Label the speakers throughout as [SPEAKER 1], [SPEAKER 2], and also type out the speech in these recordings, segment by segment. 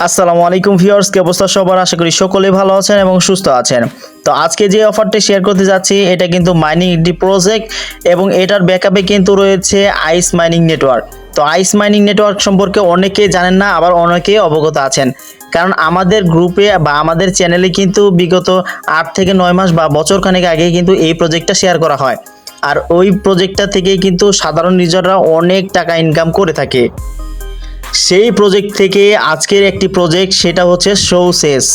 [SPEAKER 1] আসসালামু আলাইকুম ভিউয়ার্স, কি অবস্থা সবার? আশা করি সকলেই ভালো আছেন এবং সুস্থ আছেন। তো আজকে যে অফারটি শেয়ার করতে যাচ্ছি এটা কিন্তু মাইনিং একটি প্রজেক্ট এবং এটার ব্যাকআপে কিন্তু রয়েছে আইস মাইনিং নেটওয়ার্ক। তো আইস মাইনিং নেটওয়ার্ক সম্পর্কে অনেকেই জানেন না, আবার অনেকেই অবগত আছেন, কারণ আমাদের গ্রুপে বা আমাদের চ্যানেলে কিন্তু বিগত 8 থেকে 9 মাস বা বছর খানেক আগে কিন্তু এই প্রজেক্টটা শেয়ার করা হয়। আর ওই প্রজেক্টটা থেকে কিন্তু সাধারণ ইউজাররা অনেক টাকা ইনকাম করে থাকে। সেই প্রজেক্ট থেকে আজকের একটি প্রজেক্ট, সেটা হচ্ছে সোসেস।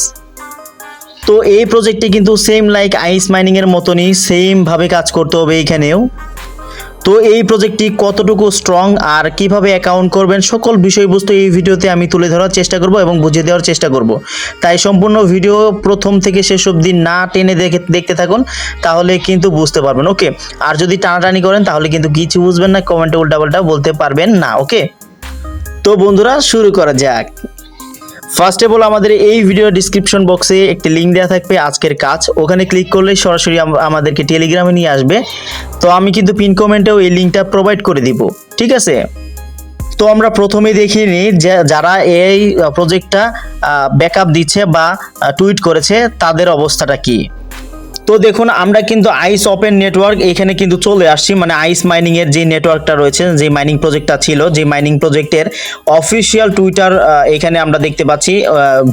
[SPEAKER 1] তো এই প্রজেক্টে কিন্তু সেম লাইক আইস মাইনিং এর মতনই সেম ভাবে কাজ করতে হবে এখানেও। তো এই প্রজেক্টটি কতটুকু স্ট্রং আর কিভাবে অ্যাকাউন্ট করবেন সকল বিষয়বস্তু এই ভিডিওতে আমি তুলে ধরার চেষ্টা করব এবং বুঝিয়ে দেওয়ার চেষ্টা করব। তাই সম্পূর্ণ ভিডিও প্রথম থেকে শেষ অবধি না টেনে দেখতে থাকুন, তাহলে কিন্তু বুঝতে পারবেন। ওকে, আর যদি টানাটানি করেন তাহলে কিন্তু কিছু বুঝবেন না, কমেন্টে উল্টাপাল্টা বলতে পারবেন না। ওকে, তো বন্ধুরা শুরু করা যাক। ফার্স্ট অফ অল আমাদের এই ভিডিও ডিসক্রিপশন বক্সে একটি লিঙ্ক দেওয়া থাকবে আজকের কাজ, ওখানে ক্লিক করলে সরাসরি আমাদেরকে টেলিগ্রামে নিয়ে আসবে। তো আমি কিন্তু পিন কমেন্টেও এই লিঙ্কটা প্রোভাইড করে দিব, ঠিক আছে? তো আমরা প্রথমেই দেখিয়ে নিই যে যারা এই প্রজেক্টটা ব্যাকআপ দিচ্ছে বা টুইট করেছে তাদের অবস্থাটা কি। তো দেখুন, আমরা কিন্তু আইস ওপেন নেটওয়ার্ক এখানে কিন্তু চলে আসছি, মানে আইস মাইনিং এর যে নেটওয়ার্কটা রয়েছে, যে মাইনিং প্রজেক্টটা ছিল, যে মাইনিং প্রজেক্টের অফিসিয়াল টুইটার এখানে আমরা দেখতে পাচ্ছি,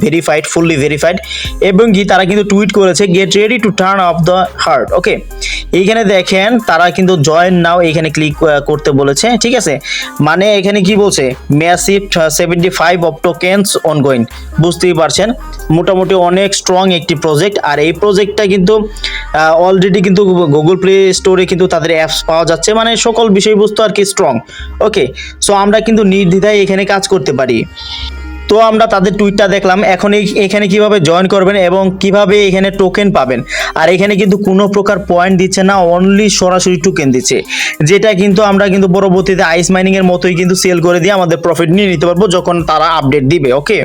[SPEAKER 1] ভেরিফাইড, ফুললি ভেরিফাইড, এবং কি তারা কিন্তু টুইট করেছে get ready to turn off the heart. Okay, এইখানে দেখেন তারা কিন্তু জয়েন নাও এখানে ক্লিক করতে বলেছে, ঠিক আছে? মানে এখানে কি বলছে, ম্যাসিভ 75 অফ টোকেন্স অনগোয়িং। বুঝতেই পারছেন মোটামুটি অনেক স্ট্রং একটি প্রজেক্ট। আর এই প্রজেক্টটা কিন্তু অলরেডি কিন্তু গুগল প্লে স্টোরে কিন্তু তাদের অ্যাপস পাওয়া যাচ্ছে, মানে সকল বিষয়বস্তু আর কি স্ট্রং। ওকে, সো আমরা কিন্তু নির্দ্বিধায় এখানে কাজ করতে পারি। তো আমরা তাদের টুইটটা দেখলাম। এখন এখানে কিভাবে জয়েন করবেন এবং কিভাবে এখানে টোকেন পাবেন। আর এখানে কিন্তু কোনো প্রকার পয়েন্ট দিচ্ছে না, অনলি সরাসরি টোকেন দিচ্ছে, যেটা কিন্তু আমরা কিন্তু পরবর্তীতে আইস মাইনিং এর মতোই কিন্তু সেল করে দিয়ে আমাদের প্রফিট নিয়ে নিতে পারবো যখন তারা আপডেট দিবে। ওকে,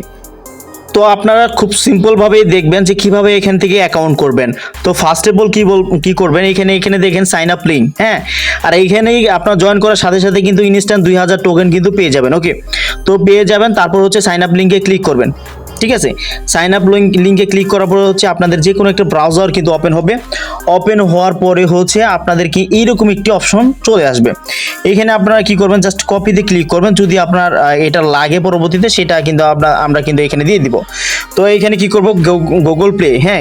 [SPEAKER 1] তো আপনারা খুব সিম্পলভাবেই দেখবেন যে কিভাবে এখান থেকে অ্যাকাউন্ট করবেন। তো ফার্স্ট অফ অল কি করবেন, এখানে দেখেন সাইন আপ লিঙ্ক, হ্যাঁ, আর এইখানেই আপনার জয়েন করার সাথে সাথে কিন্তু ইনস্ট্যান্ট 2000 টোকেন কিন্তু পেয়ে যাবেন। ওকে, তো পেয়ে যাবেন, তারপর হচ্ছে সাইন আপ লিঙ্কে ক্লিক করবেন, ঠিক আছে? সাইন আপ লিঙ্কে ক্লিক করার পরে হচ্ছে আপনাদের যে কোনো একটা ব্রাউজার কিন্তু ওপেন হবে। ওপেন হওয়ার পরে হচ্ছে আপনাদের কি এইরকম একটি অপশন চলে আসবে। এখানে আপনারা কি করবেন, জাস্ট কপিতে ক্লিক করবেন, যদি আপনার এটা লাগে পরবর্তীতে সেটা কিন্তু আমরা কিন্তু এখানে দিয়ে দিব। তো এখানে কি করব, গুগল প্লে, হ্যাঁ,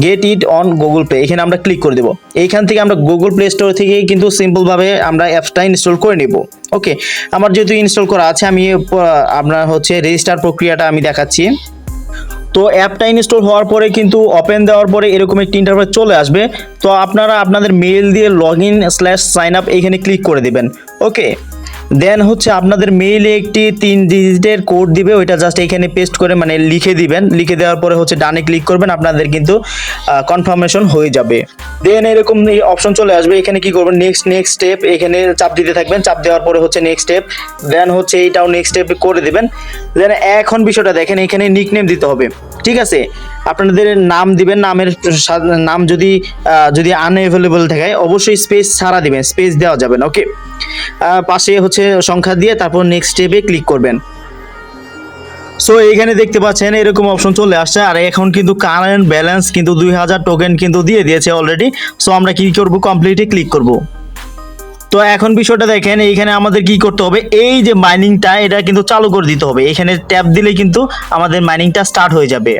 [SPEAKER 1] get it on Google play, এখানে আমরা ক্লিক করে দেবো। এইখান থেকে আমরা গুগল প্লে স্টোর থেকে কিন্তু সিম্পলভাবে আমরা অ্যাপসটা ইনস্টল করে নেব। ওকে, আমার যেহেতু ইনস্টল করা আছে, আমি আপনার হচ্ছে রেজিস্টার প্রক্রিয়াটা আমি দেখাচ্ছি। তো অ্যাপটা ইনস্টল হওয়ার পরে কিন্তু ওপেন দেওয়ার পরে এরকম একটি ইন্টারফেস চলে আসবে। তো আপনারা আপনাদের মেইল দিয়ে login/sign up এখানে ক্লিক করে দিবেন। ওকে, দেন হচ্ছে আপনাদের মেইলে একটি 3 ডিজিটের কোড দিবে, ওইটা জাস্ট এখানে পেস্ট করে মানে লিখে দিবেন। লিখে দেওয়ার পরে হচ্ছে ডানে ক্লিক করবেন, আপনাদের কিন্তু কনফার্মেশন হয়ে যাবে। দেন এরকম এই অপশন চলে আসবে, এখানে কি করবেন, নেক্সট স্টেপ, এখানে চাপ দিতে থাকবেন। চাপ দেওয়ার পরে হচ্ছে নেক্সট স্টেপ, দেন হচ্ছে এইটাও নেক্সট স্টেপ করে দিবেন। দেন এখন বিষয়টা দেখেন, এখানে নিকনেম দিতে হবে, ঠিক আছে? আপনাদের নাম দিবেন, নাম যদি আনএভেলেবল থাকে অবশ্যই স্পেস ছাড়া দিবেন, স্পেস দেওয়া যাবে না। ওকে, পাশে হচ্ছে সংখ্যা দিয়ে তারপর নেক্সট স্টেপে ক্লিক করবেন। সো এইখানে দেখতে পাচ্ছেন এরকম অপশন চলে আসছে। আর এখন কিন্তু কারেন্ট ব্যালেন্স কিন্তু 2000 টোকেন কিন্তু দিয়ে দিয়েছে অলরেডি। সো আমরা কি করব, কমপ্লিটে ক্লিক করব। তো এখন বিষয়টা দেখেন, এইখানে আমাদের কি করতে হবে, এই যে মাইনিংটা এটা কিন্তু চালু করে দিতে হবে। এখানে ট্যাপ দিলেই কিন্তু আমাদের মাইনিংটা স্টার্ট হয়ে যাবে।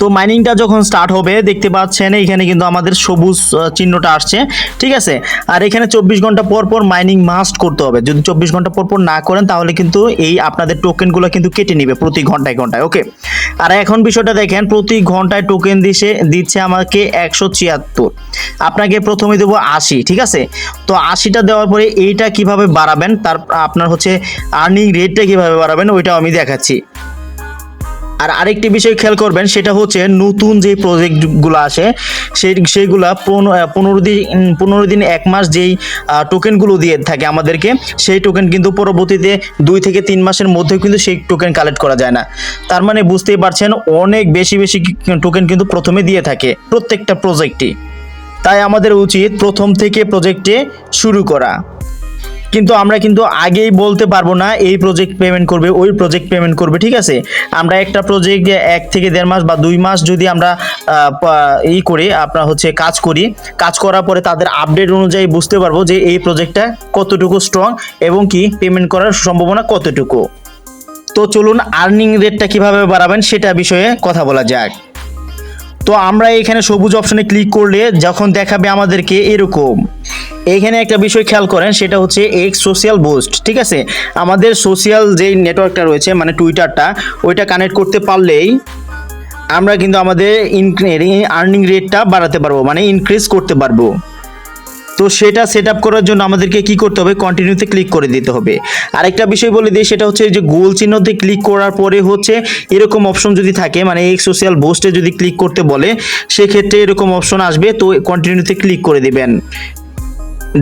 [SPEAKER 1] তো মাইনিংটা যখন স্টার্ট হবে দেখতে পাচ্ছেন এখানে কিন্তু আমাদের সবুজ চিহ্নটা আসছে, ঠিক আছে? আর এখানে 24 ঘন্টা পর পর মাইনিং মাস্ট করতে হবে। যদি 24 ঘন্টা পর পর না করেন তাহলে কিন্তু এই আপনাদের টোকেনগুলো কিন্তু কেটে নিবে প্রতি ঘন্টায়। ওকে, আর এখন বিষয়টা দেখেন, প্রতি ঘন্টায় টোকেন দিচ্ছে আমাকে 176। আপনাকে প্রথমে দেবো 80, ঠিক আছে? তো 80টা দেওয়ার পরে এইটা কিভাবে বাড়াবেন, তার আপনার হচ্ছে আর্নিং রেটটা কিভাবে বাড়াবেন ওইটাও আমি দেখাচ্ছি। আর আরেকটি বিষয় খেয়াল করবেন, সেটা হচ্ছে নতুন যে প্রজেক্টগুলো আসে সেইগুলা 15 দিন 1 মাস যেই টোকেনগুলো দিয়ে থাকে আমাদেরকে, সেই টোকেন কিন্তু পরবর্তীতে 2 থেকে 3 মাসের মধ্যে কিন্তু সেই টোকেন কালেক্ট করা যায় না। তার মানে বুঝতেই পারছেন অনেক বেশি টোকেন কিন্তু প্রথমে দিয়ে থাকে প্রত্যেকটা প্রজেক্টই। তাই আমাদের উচিত প্রথম থেকে প্রজেক্টে শুরু করা। কিন্তু আমরা কিন্তু আগেই বলতে পারবো না এই প্রজেক্ট পেমেন্ট করবে, ওই প্রজেক্ট পেমেন্ট করবে, ঠিক আছে। আমরা একটা প্রজেক্ট 1 থেকে 1.5 মাস বা 2 মাস যদি আমরা করি, আপনার হচ্ছে কাজ করার পরে তাদের আপডেট অনুযায়ী বুঝতে পারবো যে এই প্রজেক্টটা কতটুকু স্ট্রং এবং কি পেমেন্ট করার সম্ভাবনা কতটুকু। তো চলুন আর্নিং রেটটা কিভাবে বাড়াবেন সেটা বিষয়ে কথা বলা যাক। তো আমরা এখানে সবুজ অপশনে ক্লিক করলে যখন দেখাবে আমাদেরকে এরকম, এখানে একটা বিষয় খেয়াল করেন, সেটা হচ্ছে এক্স সোশ্যাল বুস্ট, ঠিক আছে। আমাদের সোশ্যাল যেই নেটওয়ার্কটা রয়েছে মানে টুইটারটা, ওইটা কানেক্ট করতে পারলেই আমরা কিন্তু আমাদের আর্নিং রেটটা বাড়াতে পারবো, মানে ইনক্রিজ করতে পারবো। তো সেটা সেট আপ করার জন্য আমাদেরকে কি করতে হবে, কন্টিনিউতে ক্লিক করে দিতে হবে। আরেকটা বিষয় বলে দিই, সেটা হচ্ছে যে গোল চিহ্নতে ক্লিক করার পরে হচ্ছে এরকম অপশন যদি থাকে, মানে এই সোশ্যাল বুস্টে যদি ক্লিক করতে বলে সেক্ষেত্রে এরকম অপশন আসবে, তো কন্টিনিউতে ক্লিক করে দিবেন।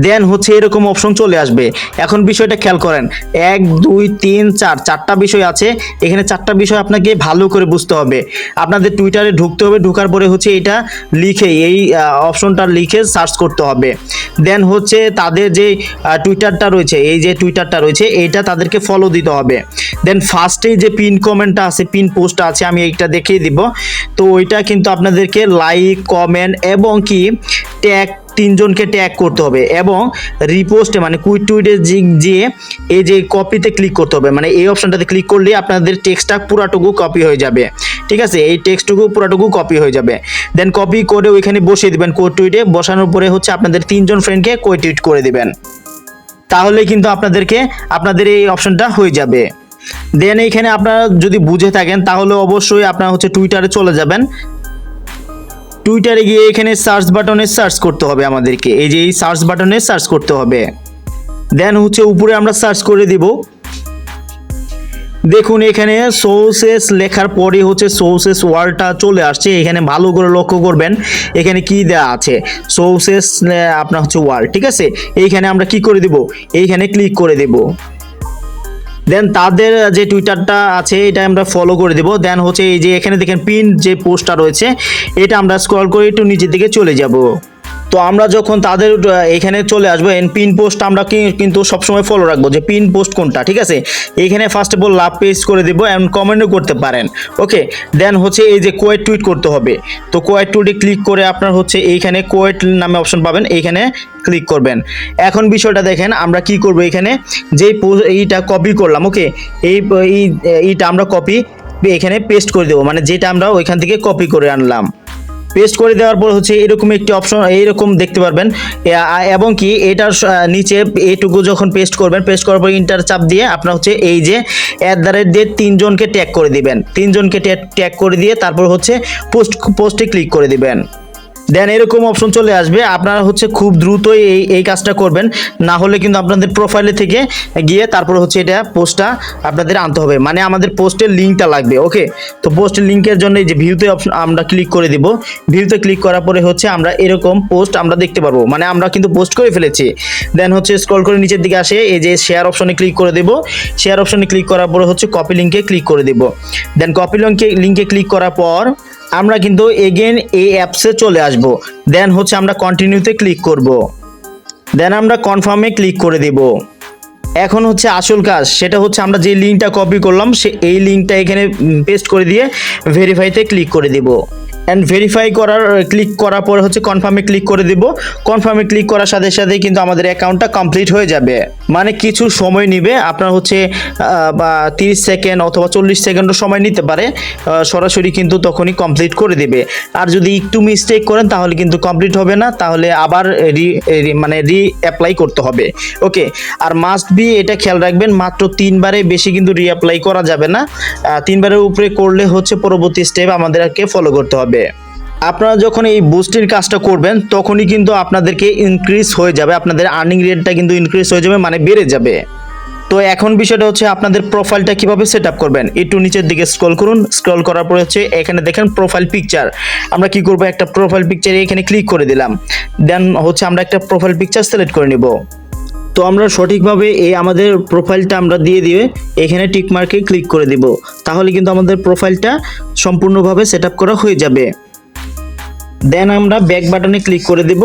[SPEAKER 1] দেন হচ্ছে এরকম অপশন চলে আসবে। এখন বিষয়টা খেয়াল করেন, 1 2 3 4 চারটা বিষয় আছে এখানে। চারটা বিষয় আপনাকে ভালো করে বুঝতে হবে। আপনাদের টুইটারে ঢুকতে হবে, ঢোকার পরে হচ্ছে এটা লিখে এই অপশনটা লিখে সার্চ করতে হবে। দেন হচ্ছে তাদের যে টুইটারটা রয়েছে, এই যে টুইটারটা রয়েছে এইটা তাদেরকে ফলো দিতে হবে। দেন ফার্স্টে যে পিন কমেন্টটা আছে, পিন পোস্টটা আছে, আমি এইটা দেখিয়ে দিব। তো ওইটা কিন্তু আপনাদেরকে লাইক, কমেন্ট এবং কি ট্যাগ, 3 জনকে ট্যাগ করতে হবে এবং রিপোস্টে মানে কুইট টুইটে যে এই যে কপিতে ক্লিক করতে হবে, মানে এই অপশনটাতে ক্লিক করলে আপনাদের টেক্সটটা পুরাটুকু কপি হয়ে যাবে, ঠিক আছে। এই টেক্সটটুকু পুরাটুকু কপি হয়ে যাবে। দেন কপি করে ওইখানে বসিয়ে দিবেন কোড টুইটে। বসানোর পরে হচ্ছে আপনাদের 3 জন ফ্রেন্ডকে কোড টুইট করে দিবেন, তাহলে কিন্তু আপনাদের এই অপশনটা হয়ে যাবে। দেন এইখানে আপনারা যদি বুঝে থাকেন তাহলে অবশ্যই আপনারা হচ্ছে টুইটারে চলে যাবেন। টুইটারে গিয়ে এখানে সার্চ বাটনে সার্চ করতে হবে আমাদেরকে, এই যে এই সার্চ বাটনে সার্চ করতে হবে। দেন হচ্ছে উপরে আমরা সার্চ করে দিব। দেখুন এখানে সোর্সেস লেখার পরে হচ্ছে সোর্সেস ওয়ার্ডটা চলে আসছে। এখানে ভালো করে লক্ষ্য করবেন এখানে কি দেওয়া আছে, সোর্সেস আপনার হচ্ছে ওয়ার্ড, ঠিক আছে। এইখানে আমরা কি করে দিব, এইখানে ক্লিক করে দেব। দেন তাদের যে টুইটারটা আছে এটা আমরা ফলো করে দেব। দেন হচ্ছে এই যে এখানে দেখেন পিন যে পোস্টটা রয়েছে এটা আমরা স্ক্রল করে একটু নিচের দিকে চলে যাব। তো আমরা যখন তাদের এখানে চলে আসবো, পিন পোস্ট আমরা কিন্তু সবসময় ফলো রাখবো যে পিন পোস্ট কোনটা, ঠিক আছে। এখানে first of all love page করে দেবো এবং কমেন্টও করতে পারেন, ওকে। দেন হচ্ছে এই যে কোয়েট টুইট করতে হবে, তো কোয়েট টুইটে ক্লিক করে আপনার হচ্ছে এইখানে কোয়েট নামে অপশন পাবেন, এইখানে ক্লিক করবেন। এখন বিষয়টা দেখেন আমরা কি করব, এখানে যেই এইটা কপি করলাম, ওকে, এইটা আমরা কপি এখানে পেস্ট করে দেবো, মানে যেটা আমরা ওইখান থেকে কপি করে আনলাম। পেস্ট করে দেওয়ার পর হচ্ছে এরকম একটি অপশন এইরকম দেখতে পারবেন, এবং কি এটার নিচে এইটুকু যখন পেস্ট করবেন, পেস্ট করার পর ইন্টার চাপ দিয়ে আপনার হচ্ছে এই যে @ দিয়ে 3 জনকে ট্যাগ করে দিবেন। 3 জনকে ট্যাগ করে দিয়ে তারপর হচ্ছে পোস্টে ক্লিক করে দিবেন। দেন এরকম অপশন চলে আসবে। আপনারা হচ্ছে খুব দ্রুতই এই কাজটা করবেন, না হলে কিন্তু আপনাদের প্রোফাইলে থেকে গিয়ে তারপর হচ্ছে এটা পোস্টটা আপনাদের আনতে হবে, মানে আমাদের পোস্টের লিঙ্কটা লাগবে, ওকে। তো পোস্টের লিঙ্কের জন্য এই যে ভিউতে আমরা ক্লিক করে দিব। ভিউতে ক্লিক করার পরে হচ্ছে আমরা এরকম পোস্ট আমরা দেখতে পারবো, মানে আমরা কিন্তু পোস্ট করে ফেলেছি। দেন হচ্ছে স্ক্রল করে নিচের দিকে আসে এই যে শেয়ার অপশনে ক্লিক করে দেব। শেয়ার অপশনে ক্লিক করার পরে হচ্ছে কপি লিঙ্কে ক্লিক করে দেব। দেন কপি লিঙ্কে ক্লিক করার পর আমরা কিন্তু এগেন এই অ্যাপসে চলে আসব। দেন হচ্ছে আমরা কন্টিনিউতে ক্লিক করব। দেন আমরা কনফার্মে ক্লিক করে দেব। এখন হচ্ছে আসল কাজ, সেটা হচ্ছে আমরা যে লিঙ্কটা কপি করলাম এই লিঙ্কটা এখানে পেস্ট করে দিয়ে ভেরিফাইতে ক্লিক করে দেব। অ্যান্ড ভেরিফাই ক্লিক করার পর হচ্ছে কনফার্মে ক্লিক করে দেব। কনফার্মে ক্লিক করার সাথে সাথেই কিন্তু আমাদের অ্যাকাউন্টটা কমপ্লিট হয়ে যাবে, মানে কিছু সময় নেবে আপনার হচ্ছে 30 সেকেন্ড অথবা 40 সেকেন্ডও সময় নিতে পারে, সরাসরি কিন্তু তখনই কমপ্লিট করে দেবে। আর যদি একটু মিস্টেক করেন তাহলে কিন্তু কমপ্লিট হবে না, তাহলে আবার রি অ্যাপ্লাই করতে হবে, ওকে। আর মাস্ট বি এটা খেয়াল রাখবেন, মাত্র 3 বারে বেশি কিন্তু রি অ্যাপ্লাই করা যাবে না। 3 বারের উপরে করলে হচ্ছে পরবর্তী স্টেপ আমাদেরকে ফলো করতে হবে। আপনারা যখন এই বুস্টের কাজটা করবেন তখনই কিন্তু আপনাদেরকে ইনক্রিজ হয়ে যাবে, আপনাদের আর্নিং রেটটা কিন্তু ইনক্রিজ হয়ে যাবে, মানে বেড়ে যাবে। তো এখন বিষয়টা হচ্ছে আপনাদের প্রোফাইলটা কিভাবে সেট আপ করবেন। একটু নিচের দিকে স্ক্রল করুন। স্ক্রল করার পরে হচ্ছে এখানে দেখেন প্রোফাইল পিকচার। আমরা কি করব, একটা প্রোফাইল পিকচারে এখানে ক্লিক করে দিলাম। দেন হচ্ছে আমরা একটা প্রোফাইল পিকচার সিলেক্ট করে নিব। তো আমরা সঠিকভাবে এই আমাদের প্রোফাইলটা আমরা দিয়ে এখানে টিক মার্কে ক্লিক করে দিব, তাহলে কিন্তু আমাদের প্রোফাইলটা সম্পূর্ণভাবে সেট আপ করা হয়ে যাবে। দেন আমরা ব্যাক বাটনে ক্লিক করে দেব।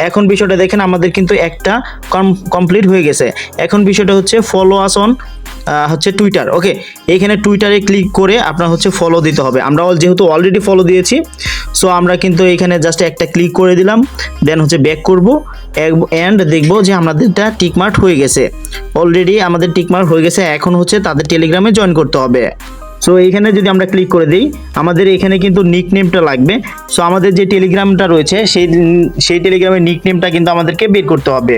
[SPEAKER 1] এখন বিষয়টা দেখেন আমাদের কিন্তু একটা কমপ্লিট হয়ে গেছে। এখন বিষয়টা হচ্ছে ফলো আস অন হচ্ছে টুইটার। ওকে, এইখানে টুইটারে ক্লিক করে আপনার হচ্ছে ফলো দিতে হবে। আমরা যেহেতু অলরেডি ফলো দিয়েছি, সো আমরা কিন্তু এখানে জাস্ট একটা ক্লিক করে দিলাম। দেন হচ্ছে ব্যাক করব অ্যান্ড দেখব যে আমাদেরটা টিকমার্ক হয়ে গেছে। অলরেডি আমাদের টিকমার্ক হয়ে গেছে। এখন হচ্ছে তাদের টেলিগ্রামে জয়েন করতে হবে। সো এইখানে যদি আমরা ক্লিক করে দিই, আমাদের এখানে কিন্তু নিকনেমটা লাগবে। সো আমাদের যে টেলিগ্রামটা রয়েছে সেই টেলিগ্রামের নিকনেমটা কিন্তু আমাদেরকে বের করতে হবে।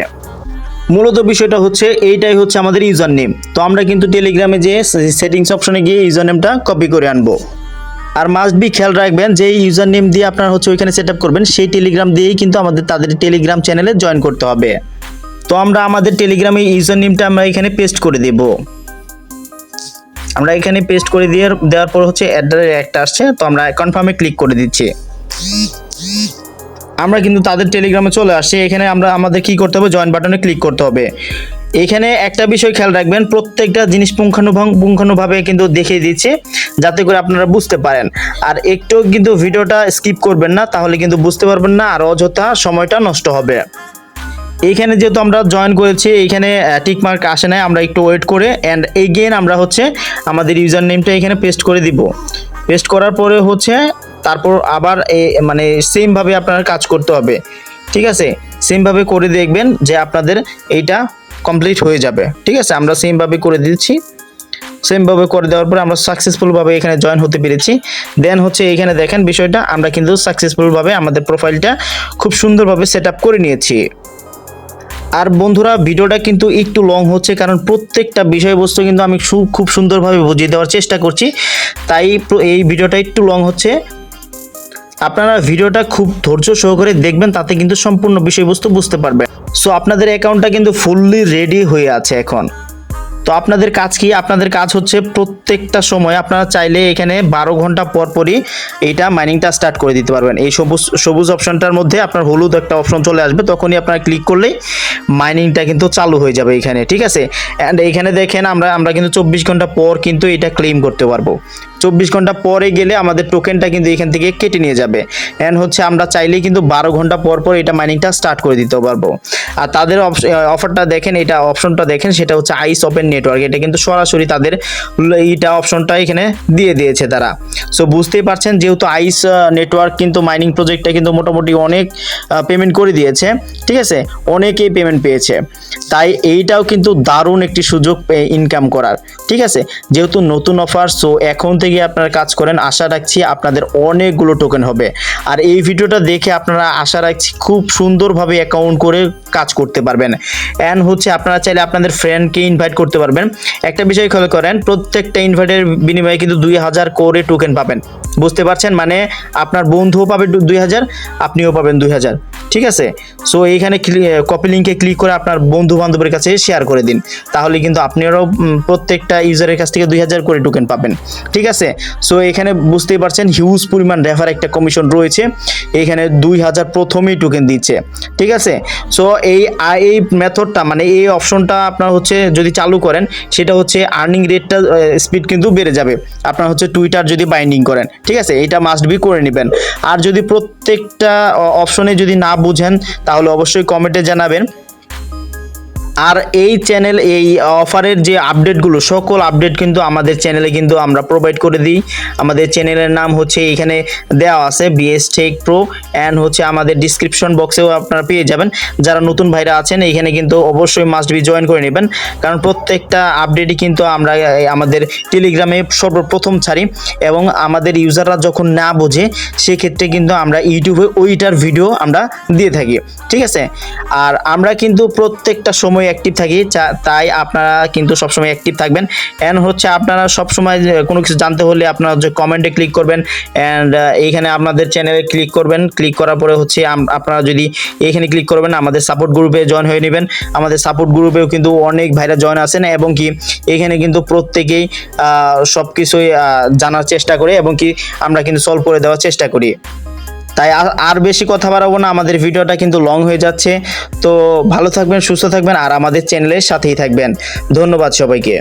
[SPEAKER 1] মূলত বিষয়টা হচ্ছে এইটাই হচ্ছে আমাদের ইউজার নেম। তো আমরা কিন্তু টেলিগ্রামে যে সেটিংস অপশনে গিয়ে ইউজার নেমটা কপি করে আনবো। আর মাস্ট বি খেয়াল রাখবেন যে ইউজার নেম দিয়ে আপনারা হচ্ছে ওইখানে সেট আপ করবেন, সেই টেলিগ্রাম দিয়েই কিন্তু তাদের টেলিগ্রাম চ্যানেলে জয়েন করতে হবে। তো আমরা আমাদের টেলিগ্রামে ইউজার নেমটা আমরা এখানে পেস্ট করে দেব। আমরা এখানে পেস্ট করে দেওয়ার পর হচ্ছে একটা আসছে, তো আমরা কনফার্মে ক্লিক করে দিচ্ছি। আমরা কিন্তু তাদের টেলিগ্রামে চলে আসছি। এখানে আমাদের কি করতে হবে, জয়েন বাটনে ক্লিক করতে হবে। এখানে একটা বিষয় খেয়াল রাখবেন, প্রত্যেকটা জিনিস পুঙ্খানুপুঙ্খানুভাবে কিন্তু দেখিয়ে দিচ্ছে, যাতে করে আপনারা বুঝতে পারেন। আর একটু কিন্তু ভিডিওটা স্কিপ করবেন না, তাহলে কিন্তু বুঝতে পারবেন না আর অযথা সময়টা নষ্ট হবে। এইখানে যেহেতু আমরা জয়েন করেছি, এইখানে টিক মার্ক আসে নাই, আমরা একটু ওয়েট করে অ্যান্ড এগেইন আমরা হচ্ছে আমাদের ইউজার নেমটা এখানে পেস্ট করে দিব। পেস্ট করার পরে হচ্ছে তারপর আবার মানে সেমভাবে আপনার কাজ করতে হবে। ঠিক আছে, সেমভাবে করে দেখবেন যে আপনাদের এইটা কমপ্লিট হয়ে যাবে। ঠিক আছে, আমরা সেমভাবে করে দিচ্ছি। সেমভাবে করে দেওয়ার পরে আমরা সাকসেসফুলভাবে এখানে জয়েন হতে পেরেছি। দেন হচ্ছে এখানে দেখেন বিষয়টা, আমরা কিন্তু সাকসেসফুলভাবে আমাদের প্রোফাইলটা খুব সুন্দরভাবে সেট আপ করে নিয়েছি। আর বন্ধুরা, ভিডিওটা কিন্তু একটু লং হচ্ছে, কারণ প্রত্যেকটা বিষয়বস্তু কিন্তু আমি খুব সুন্দরভাবে বুঝিয়ে দেওয়ার চেষ্টা করছি, তাই এই ভিডিওটা একটু লং হচ্ছে। আপনারা ভিডিওটা খুব ধৈর্য সহকারে দেখবেন, তাতে কিন্তু সম্পূর্ণ বিষয়বস্তু বুঝতে পারবেন। সো আপনাদের অ্যাকাউন্টটা কিন্তু ফুললি রেডি হয়ে আছে এখন। তো আপনাদের কাজ কি? আপনাদের কাজ হচ্ছে প্রত্যেকটা সময় আপনারা চাইলে এখানে 12 ঘন্টা পর পরই এইটা মাইনিংটা স্টার্ট করে দিতে পারবেন। এই সবুজ অপশনটার মধ্যে আপনার হলুদ একটা অপশন চলে আসবে, তখনই আপনারা ক্লিক করলেই মাইনিংটা কিন্তু চালু হয়ে যাবে এখানে। ঠিক আছে, অ্যান্ড এইখানে দেখেন আমরা কিন্তু 24 ঘন্টা পর কিন্তু এটা ক্লেম করতে পারবো। 24 ঘন্টা পরে গেলে আমাদের টোকেনটা কিন্তু এখান থেকে কেটে নিয়ে যাবে। অ্যান্ড হচ্ছে আমরা চাইলেই কিন্তু 12 ঘন্টা পর পর এটা মাইনিংটা স্টার্ট করে দিতে পারবো। আর তাদের অফারটা দেখেন, এটা অপশনটা দেখেন, সেটা হচ্ছে আইস ওপেন নেটওয়ার্ক। এটা কিন্তু সরাসরি তাদের এইটা অপশনটা এখানে দিয়ে দিয়েছে তারা। সো বুঝতেই পারছেন, যেহেতু আইস নেটওয়ার্ক কিন্তু মাইনিং প্রজেক্টটা কিন্তু মোটামুটি অনেক পেমেন্ট করে দিয়েছে। ঠিক আছে, অনেকেই পেমেন্ট পেয়েছে, তাই এইটাও কিন্তু দারুণ একটি সুযোগ ইনকাম করার। ঠিক আছে, যেহেতু নতুন অফার, সো এখন থেকে আপনারা কাজ করেন, আশা রাখছি আপনাদের অনেকগুলো টোকেন হবে। আর এই ভিডিওটা দেখে আপনারা আশা রাখছি খুব সুন্দরভাবে অ্যাকাউন্ট করে কাজ করতে পারবেন। অ্যান্ড হচ্ছে আপনারা চাইলে আপনাদের ফ্রেন্ডকে ইনভাইট করতে পারবেন। একটা বিষয় খেয়াল করেন, প্রত্যেকটা ইনভাইটের বিনিময়ে কিন্তু 2000 করে টোকেন পাবেন। বুঝতে পারছেন, মানে আপনার বন্ধুও পাবে 2000, আপনিও পাবেন 2000। ঠিক আছে, সো এইখানে কপি লিঙ্কে ক্লিক করে আপনার বন্ধু বান্ধবের কাছে শেয়ার করে দিন, তাহলে কিন্তু আপনারাও প্রত্যেকটা ইউজারের কাছ থেকে 2000 করে টোকেন পাবেন। ঠিক আছে, সো এখানে বুঝতেই পারছেন হিউজ পরিমাণ রেফার একটা কমিশন রয়েছে। এখানে 2000 প্রথমেই টোকেন দিচ্ছে। ঠিক আছে, সো এই মেথডটা মানে এই অপশনটা আপনার হচ্ছে যদি চালু করেন, সেটা হচ্ছে আর্নিং রেটটা স্পিড কিন্তু বেড়ে যাবে। আপনার হচ্ছে টুইটার যদি বাইন্ডিং করেন, ঠিক আছে, এটা মাস্ট বি করে নেবেন। আর যদি প্রত্যেকটা অপশনে যদি না বুঝেন, তাহলে অবশ্যই কমেন্টে জানাবেন। আর এই চ্যানেল এই অফারের যে আপডেটগুলো, সকল আপডেট কিন্তু আমাদের চ্যানেলে কিন্তু আমরা প্রোভাইড করে দিই। আমাদের চ্যানেলের নাম হচ্ছে এখানে দেওয়া আছে, বিএস টেক প্রো, অ্যান্ড হচ্ছে আমাদের ডিসক্রিপশন বক্সেও আপনারা পেয়ে যাবেন। যারা নতুন ভাইরা আছেন, এখানে কিন্তু অবশ্যই মাস্ট বি জয়েন করে নেবেন, কারণ প্রত্যেকটা আপডেটই কিন্তু আমরা আমাদের টেলিগ্রামে সর্বপ্রথম ছাড়ি, এবং আমাদের ইউজাররা যখন না বোঝে সেক্ষেত্রে কিন্তু আমরা ইউটিউবে ওইটার ভিডিও আমরা দিয়ে থাকি। ঠিক আছে, আর আমরা কিন্তু প্রত্যেকটা সময় অ্যাক্টিভ থাকি, তাই আপনারা কিন্তু সবসময় অ্যাক্টিভ থাকবেন। অ্যান্ড হচ্ছে আপনারা সবসময় কোনো কিছু জানতে হলে আপনারা যে কমেন্টে ক্লিক করবেন, অ্যান্ড এইখানে আপনাদের চ্যানেলে ক্লিক করবেন। ক্লিক করার পরে হচ্ছে আপনারা যদি এইখানে ক্লিক করবেন, আমাদের সাপোর্ট গ্রুপে জয়েন হয়ে নেবেন। আমাদের সাপোর্ট গ্রুপেও কিন্তু অনেক ভাইরা জয়েন আছেন, এবং কি এখানে কিন্তু প্রত্যেকেই সব কিছুই জানার চেষ্টা করে, এবং কি আমরা কিন্তু সলভ করে দেওয়ার চেষ্টা করি। তাই আর বেশি কথা বাড়াবো না, আমাদের ভিডিওটা কিন্তু লং হয়ে যাচ্ছে। তো ভালো থাকবেন, সুস্থ থাকবেন, আর আমাদের চ্যানেলের সাথেই থাকবেন। ধন্যবাদ সবাইকে।